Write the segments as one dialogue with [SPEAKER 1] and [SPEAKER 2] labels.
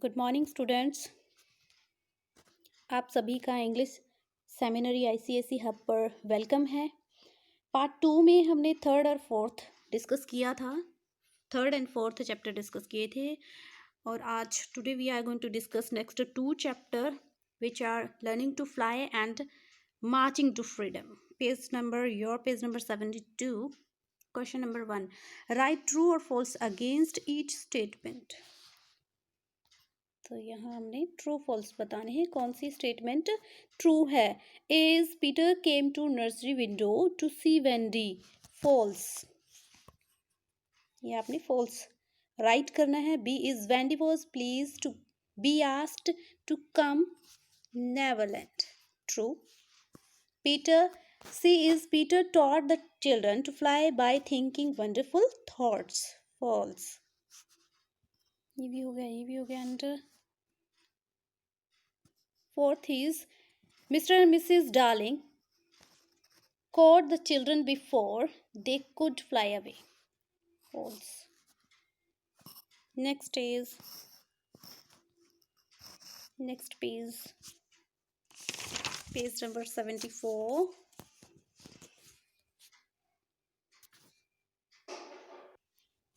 [SPEAKER 1] Good morning students. आप सभी का इंग्लिश सेमिनरी आईसीएसई हब पर वेलकम है। पार्ट 2 में हमने थर्ड और फोर्थ डिस्कस किया था। Third and fourth chapter discuss किए थे और आज today we are going to discuss next 2 chapter which are learning to fly and marching to freedom. Page number 72। Question number 1, write true और false against each statement. तो यहाँ हमने true false बताने हैं। कौन सी स्टेटमेंट ट्रू है? Is Peter came to nursery window to see Wendy. False, ये आपने फॉल्स राइट करना है। B is Wendy was pleased to be asked to come Neverland. True. Peter, C is Peter taught the children to fly by thinking wonderful thoughts. False. ये भी हो गया and fourth is Mr. and Mrs. Darling caught the children before they could fly away. False. Next page number 74.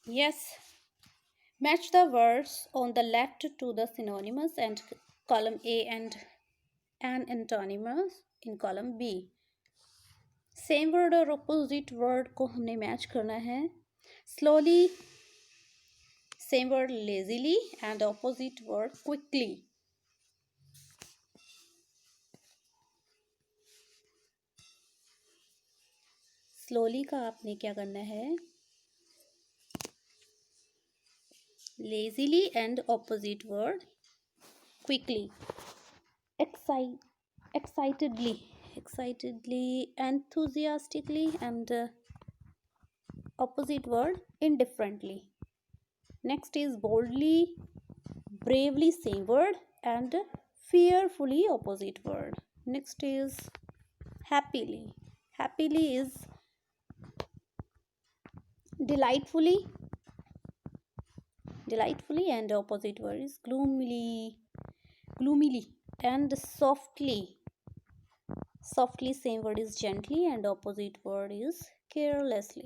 [SPEAKER 1] Yes, match the words on the left to the synonymous and column A and an antonymous in column B. Same word और opposite word को हमने match करना है। Slowly same word lazily and opposite word quickly. Slowly का आपने क्या करना है? Lazily and opposite word quickly. excitedly, enthusiastically and opposite word indifferently. Next is boldly, bravely, same word, and fearfully, opposite word. Next is happily. Happily is delightfully and opposite word is gloomily and softly. Same word is gently and opposite word is carelessly.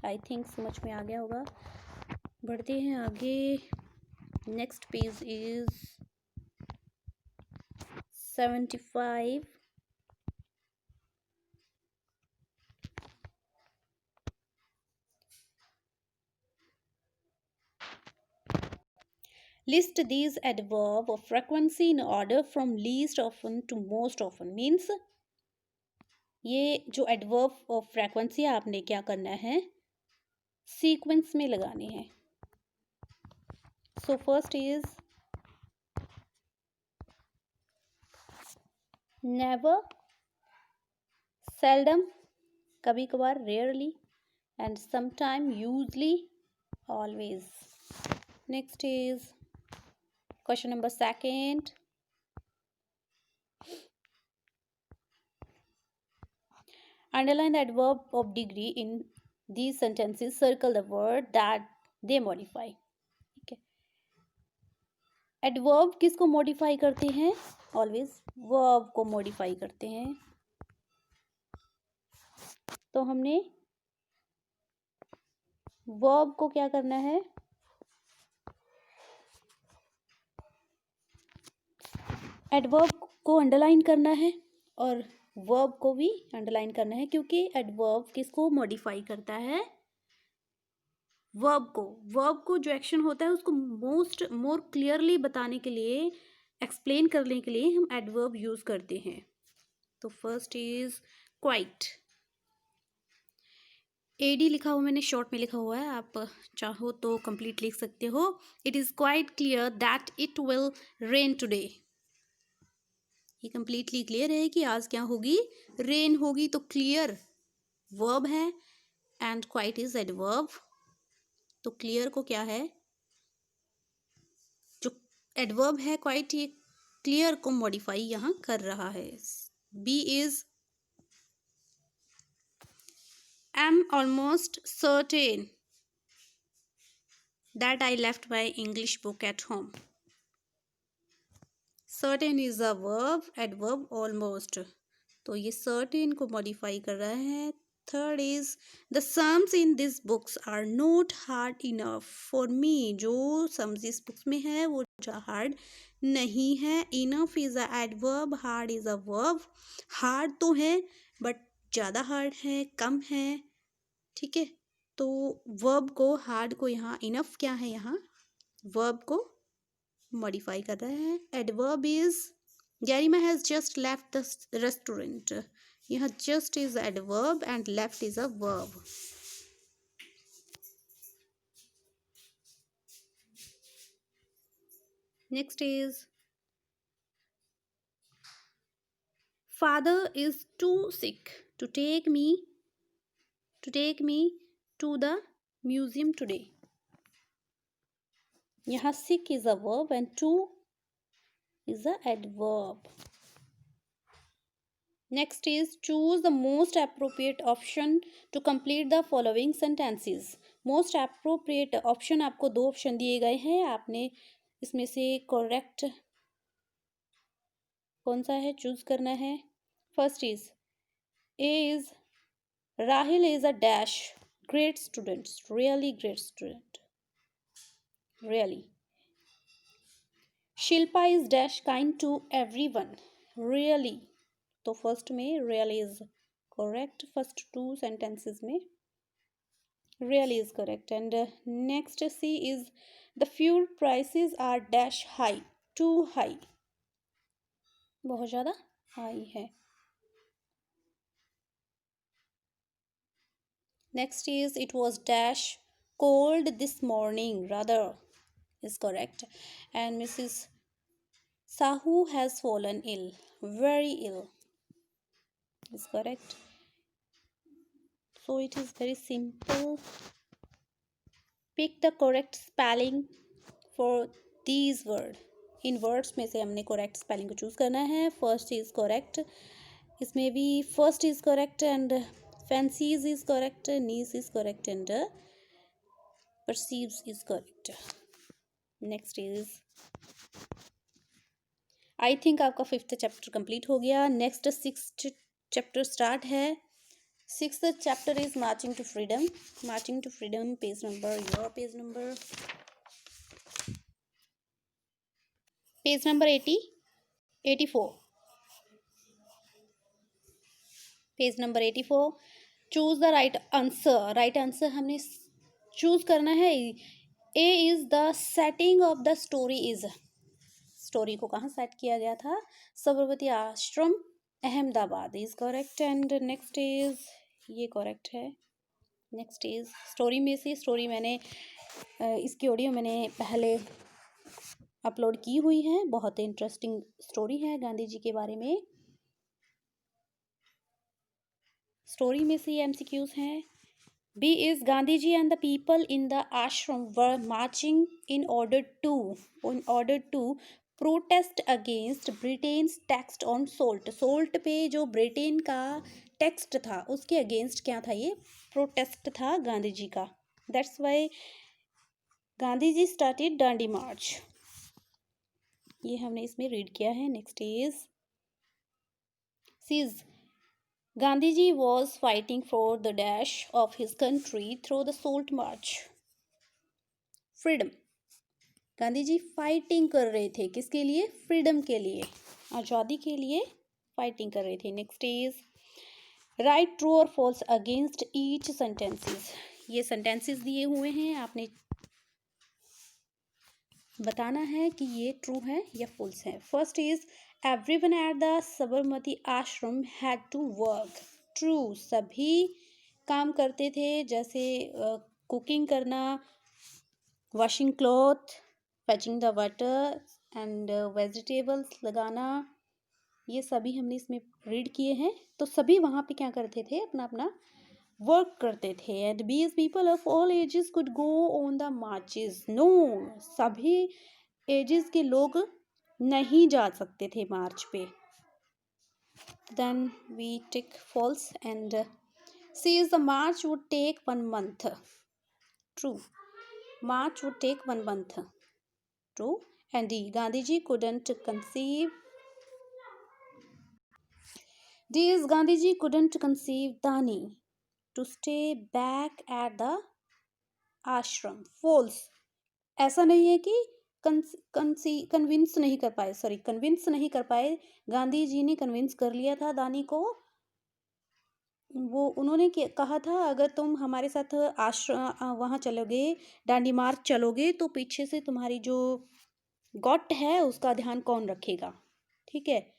[SPEAKER 1] I think समझ में आ गया होगा। बढ़ते हैं आगे। Next page is 75। List these adverb of frequency in order from least often to most often. Means ये जो adverb of frequency आपने क्या करना है? सीक्वेंस में लगानी है। So first is never, seldom, कभी कभार, rarely, and sometime, usually, always. Next is question number 2. Underline the adverb of degree in these sentences. Circle the word that they modify. ठीक है। एडवर्ब किसको मॉडिफाई करते हैं? ऑलवेज वर्ब को modify करते हैं। तो हमने वर्ब को क्या करना है? एडवर्ब को अंडरलाइन करना है और वर्ब को भी अंडरलाइन करना है, क्योंकि एडवर्ब किसको मॉडिफाई करता है? वर्ब को जो एक्शन होता है उसको मोर क्लियरली बताने के लिए, एक्सप्लेन करने के लिए हम एडवर्ब यूज करते हैं। तो फर्स्ट इज क्वाइट। एडी लिखा हुआ, मैंने शॉर्ट में लिखा हुआ है, आप चाहो तो कंप्लीट लिख सकते हो। It is quite clear that it will rain today. ये कंप्लीटली क्लियर है कि आज क्या होगी? रेन होगी। तो क्लियर वर्ब है एंड क्वाइट इज एडवर्ब। तो क्लियर को क्या है? जो एडवर्ब है क्वाइट, ये क्लियर को मॉडिफाई यहां कर रहा है। B is am almost certain that I left my English book at home. Certain is a verb, adverb almost, तो ये सर्टेन को मॉडिफाई कर रहा है। Third is the sums in this books are not hard enough for me, जो sums इस books में है वो हार्ड नहीं है। Enough is a adverb, hard is a verb. Hard तो है बट ज़्यादा हार्ड है, कम है, ठीक है। तो वर्ब को, हार्ड को यहाँ, इनफ क्या है यहाँ, वर्ब को मॉडिफाई कर रहा है। Adverb is Garima has just left the restaurant, यहाँ just is adverb and left is a verb. Next is father is too sick to take me to the museum today, यहाँ sick is a verb and to is a adverb. Next is choose the most appropriate option to complete the following sentences. Most appropriate option, आपको दो option दिए गए हैं, आपने इसमें से correct कौन सा है चूज करना है। First is A is Rahil is a dash great student, really great student, really. Shilpa is dash kind to everyone, really, तो फर्स्ट में really is correct, first two sentences में really is correct. And next C is the fuel prices are dash high, too high, बहुत ज़्यादा high है। Next is it was dash cold this morning, rather is correct. And Mrs. Sahu has fallen ill, very ill is correct. So it is very simple. Pick the correct spelling for these words. In words में से हमने correct spelling को choose करना है। First is correct, इसमें भी first is correct and fancies is correct, niece is correct and perceives is correct. Next is I think आपका fifth chapter complete हो गया। नेक्स्ट सिक्स्थ चैप्टर स्टार्ट है। Sixth chapter is marching to freedom. Marching to freedom page number, your page number 84, page number 84। Choose the right answer. Right answer हमने choose करना है। A is the setting of the story is, story को कहाँ set किया गया था, सबरमती आश्रम Ahmedabad is correct. And next is, ये करेक्ट है। नेक्स्ट इज स्टोरी में से, स्टोरी मैंने इसकी ऑडियो मैंने पहले अपलोड की हुई है, बहुत इंटरेस्टिंग स्टोरी है गांधी जी के बारे में। स्टोरी में से एमसीक्यूज हैं। B is Gandhi ji and the people in the ashram were marching in order to protest against Britain's tax on salt. Salt पे जो ब्रिटेन का टेक्स्ट था उसके अगेंस्ट क्या था, ये प्रोटेस्ट था गांधी जी का। That's why Gandhi ji started Dandi march, ये हमने इसमें रीड किया है। Next is C's Gandhi ji was fighting for the dash of his country through the salt march, freedom. Gandhi ji fighting कर रहे थे किसके लिए, फ्रीडम के लिए, आज़ादी के लिए फाइटिंग कर रहे थे। नेक्स्ट इज राइट ट्रू और फॉल्स अगेंस्ट ईच सेंटेंसेस। ये सेंटेंसेस दिए हुए हैं, आपने बताना है कि ये ट्रू है या फॉल्स है। First is everyone at the Sabarmati आश्रम हैड टू वर्क, ट्रू, सभी काम करते थे, जैसे कुकिंग करना, washing cloth, फैचिंग the water and vegetables लगाना, ये सभी हमने इसमें रीड किए हैं। तो सभी वहाँ पे क्या करते थे, अपना अपना वर्क करते थे। And B is people of all ages could go on the marches, no, सभी एजेस के लोग नहीं जा सकते थे मार्च पे। Then we tick false and C is the march would take 1 month, true, march would take 1 month, true. And D. Gandhiji couldn't conceive. D is Gandhiji couldn't conceive Dani to stay back at the ashram. False. ऐसा नहीं है कि convince नहीं कर पाए, convince नहीं कर पाए। गांधी जी ने कन्विंस कर लिया था दानी को। वो उन्होंने कहा था अगर तुम हमारे साथ आश्रम वहाँ चलोगे, डांडी मार्च चलोगे, तो पीछे से तुम्हारी जो गॉट है उसका ध्यान कौन रखेगा। ठीक है,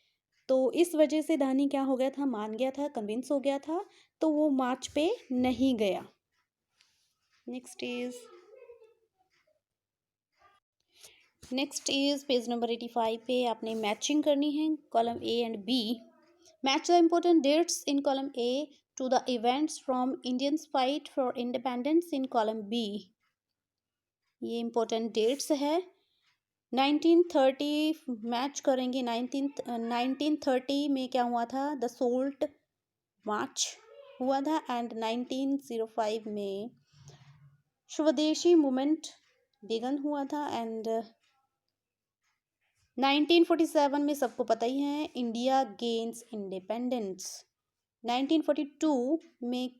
[SPEAKER 1] तो इस वजह से दानी क्या हो गया था, मान गया था, कन्विंस हो गया था, तो वो मार्च पे नहीं गया। नेक्स्ट इज पेज नंबर 85 पे आपने मैचिंग करनी है column A and B. Match the important dates in column A to the events from Indians fight for independence in column B. ये इम्पोर्टेंट डेट्स है। 1930 मैच करेंगे। 1930 में क्या हुआ था, द सोल्ट मार्च हुआ था, एंड 1905 में स्वदेशी मूवमेंट बिगन हुआ था, एंड 1947 में सबको पता ही है, इंडिया गेन्स इंडिपेंडेंस। 1942 में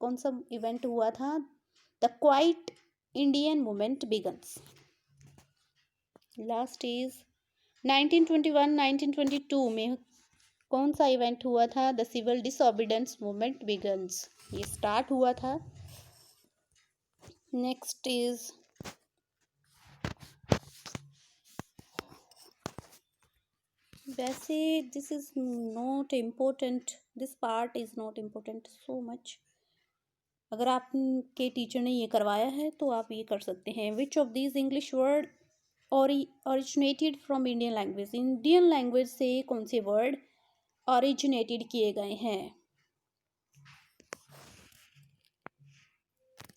[SPEAKER 1] कौन सा इवेंट हुआ था, the quite Indian movement begins. Last is 1921-1922 में कौन सा इवेंट हुआ था, the civil disobedience movement begins. ये स्टार्ट हुआ था। नेक्स्ट इज वैसे this is not important, this part is not important so much. अगर आपके टीचर ने ये करवाया है तो आप ये कर सकते हैं। Which of these English word originated from Indian language. Indian language से कौन से वर्ड ओरिजिनेटेड किए गए हैं।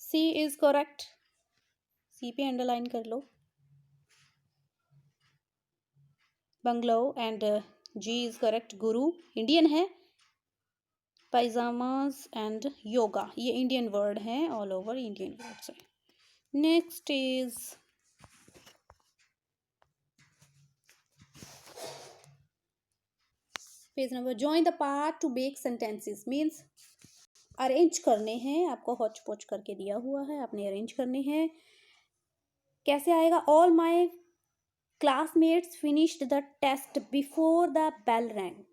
[SPEAKER 1] सी इज करेक्ट, सी पे अंडरलाइन कर लो। Bungalow and G is correct, guru Indian है। पायजामाज एंड योगा ये इंडियन वर्ड हैं, ऑल ओवर इंडियन वर्ड्स हैं। Next is page number join the part to make sentences means arrange करने हैं। आपको हौच पौच करके दिया हुआ है, आपने अरेंज करने हैं। कैसे आएगा, all my classmates finished the test before the bell rang.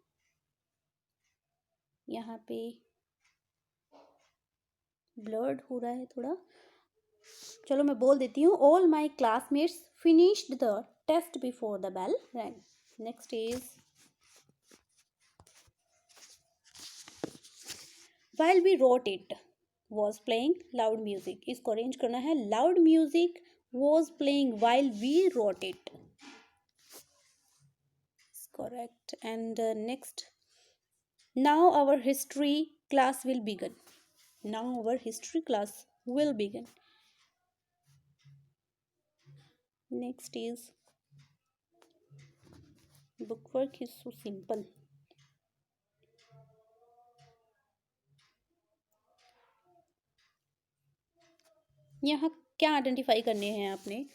[SPEAKER 1] यहाँ पे ब्लर्ड हो रहा है थोड़ा, चलो मैं बोल देती हूँ। All my classmates finished the test before the bell rang. Next is while we wrote it was playing loud music। इसको अरेंज करना है, loud music was playing while we wrote it, correct। and next, now our history class will begin, now our history class will begin। next is book work is so simple। यहाँ क्या identify करने हैं आपने,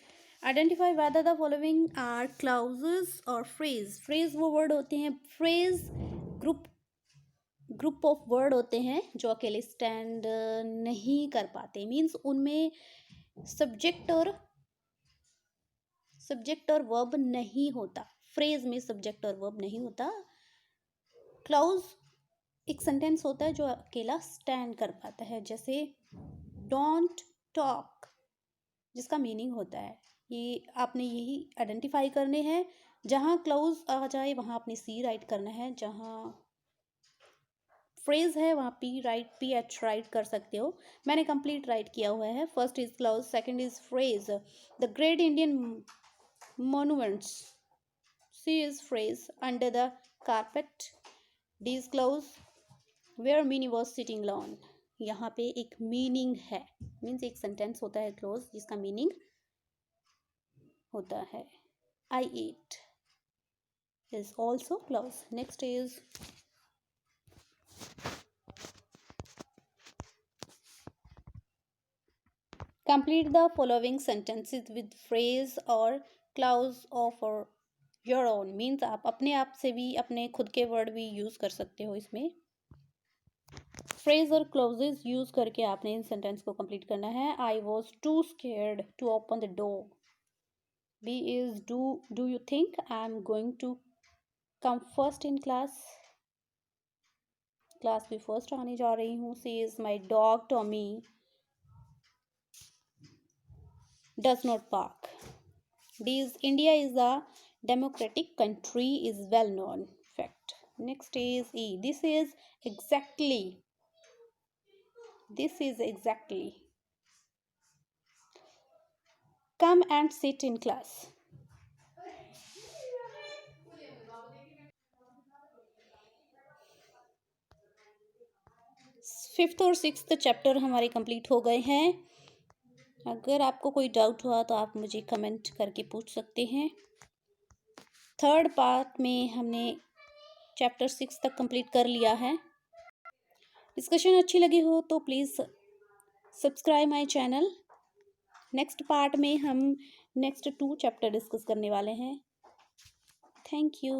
[SPEAKER 1] identify whether the following are clauses और phrase. Phrase वो word होते हैं, phrase group of word होते हैं जो अकेले स्टैंड नहीं कर पाते, मीन्स उनमें सब्जेक्ट और वर्ब नहीं होता। फ्रेज में सब्जेक्ट और वर्ब नहीं होता। क्लाउज एक सेंटेंस होता है जो अकेला स्टैंड कर पाता है, जैसे डोंट टॉक जिसका मीनिंग होता है। ये आपने यही आइडेंटिफाई करने हैं। जहाँ क्लाउज आ जाए वहाँ आपने सी राइट करना है, जहाँ फ्रेज है वहाँ पी एच राइट कर सकते हो। मैंने कंप्लीट राइट किया हुआ है। First is clause, second is phrase. The great Indian monuments, C is phrase. Under the carpet, D is clause. Where Minnie was sitting lawn, यहाँ पे एक मीनिंग है, मीन्स एक सेंटेंस होता है क्लोज जिसका मीनिंग होता है। I ate is also close. Next is complete the following sentences with phrase or clause of और योर ओन मीन्स आप अपने आप से भी अपने खुद के वर्ड भी यूज़ कर सकते हो इसमें। फ्रेज और क्लोजेज यूज़ करके आपने इन सेंटेंस को कंप्लीट करना है। I was too scared to open the door. B is do you think I am going to come first in class. Class में फर्स्ट आने जा रही हूँ। C is my dog Tommy does not bark. D is India is a democratic country is well known fact. Next is E. This is exactly. Come and sit in class. Fifth और sixth chapter हमारे complete हो गए हैं। अगर आपको कोई doubt हुआ तो आप मुझे कमेंट करके पूछ सकते हैं। थर्ड पार्ट में हमने चैप्टर 6 तक कंप्लीट कर लिया है। डिस्कशन अच्छी लगी हो तो please subscribe my channel. Next part में हम नेक्स्ट 2 चैप्टर डिस्कस करने वाले हैं। Thank you.